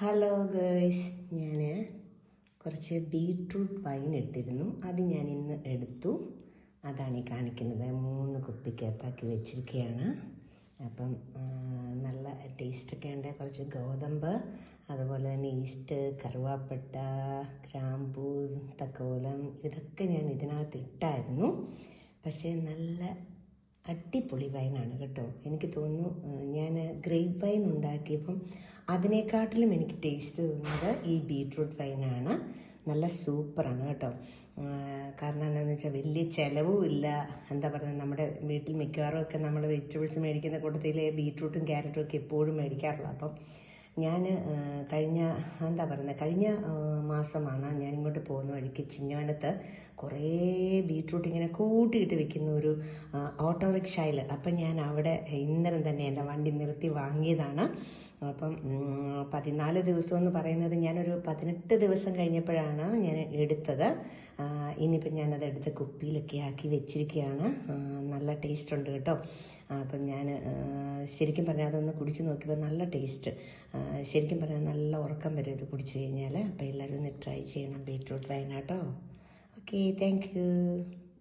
Hello girls, ഞാൻ കുറച്ച് beetroot wine ഇട്ടിരുന്നു. അത് ഞാൻ ഇന്ന് എടുത്തു. അതാണ് ഈ കാണിക്കുന്നത്. 3 കുപ്പിക്കകത്താക്കി വെച്ചിരിക്കുകയാണ്. അപ്പം നല്ല ടേസ്റ്റൊക്കെ ഉണ്ട്. കുറച്ച് ഗോതമ്പ്, അതുപോലെ തന്നെ ഈസ്റ്റ്, കറുവാപ്പട്ട, ഗ്രാമ്പൂ, തക്കോലം, ഇതൊക്കെ ഞാൻ ഇതിനകത്ത് ഇട്ടായിരുന്നു. പക്ഷേ നല്ല അടിപൊളി വൈനാണ് കേട്ടോ. എനിക്ക് തോന്നുന്നു ഞാൻ ഗ്രേപ്പ് വൈൻ ഉണ്ടാക്കിയപ്പം അതിനെക്കാട്ടിലും എനിക്ക് ടേസ്റ്റ് തോന്നുന്നത് ഈ ബീട്രൂട്ട് വൈനാണ്. നല്ല സൂപ്പറാണ് കേട്ടോ. കാരണം എന്താണെന്ന് വെച്ചാൽ വലിയ ചിലവും ഇല്ല. എന്താ പറയുക, നമ്മുടെ വീട്ടിൽ മിക്കവാറും ഒക്കെ നമ്മൾ വെജിറ്റബിൾസ് മേടിക്കുന്ന കൂട്ടത്തിൽ ബീട്രൂട്ടും ക്യാരറ്റും ഒക്കെ എപ്പോഴും മേടിക്കാറുള്ളൂ. അപ്പം ഞാൻ കഴിഞ്ഞ മാസമാണ് ഞാൻ ഇങ്ങോട്ട് പോകുന്ന വഴിക്ക് ചിങ്ങവനത്ത് കുറേ ബീട്രൂട്ട് ഇങ്ങനെ കൂട്ടിയിട്ട് വെക്കുന്ന ഒരു ഓട്ടോറിക്ഷയിൽ. അപ്പം ഞാൻ അവിടെ ഇന്നലെ തന്നെ എൻ്റെ വണ്ടി നിർത്തി വാങ്ങിയതാണ്. അപ്പം 14 ദിവസം എന്ന് പറയുന്നത് ഞാനൊരു 18 ദിവസം കഴിഞ്ഞപ്പോഴാണ് ഞാൻ എടുത്തത്. ഇനിയിപ്പം ഞാനത് എടുത്ത് കുപ്പിയിലൊക്കെ ആക്കി വെച്ചിരിക്കുകയാണ്. നല്ല ടേസ്റ്റ് ഉണ്ട് കേട്ടോ. അപ്പം ഞാൻ ശരിക്കും പറഞ്ഞാൽ അതൊന്ന് കുടിച്ച് നോക്കിയപ്പോൾ നല്ല ടേസ്റ്റ്. ശരിക്കും പറഞ്ഞാൽ നല്ല ഉറക്കം വരും ഇത് കുടിച്ചു കഴിഞ്ഞാൽ. അപ്പോൾ എല്ലാവരും ഒന്ന് ട്രൈ ചെയ്യണം ബീട്രൂട്ട് വൈൻ കേട്ടോ. Okay, thank you.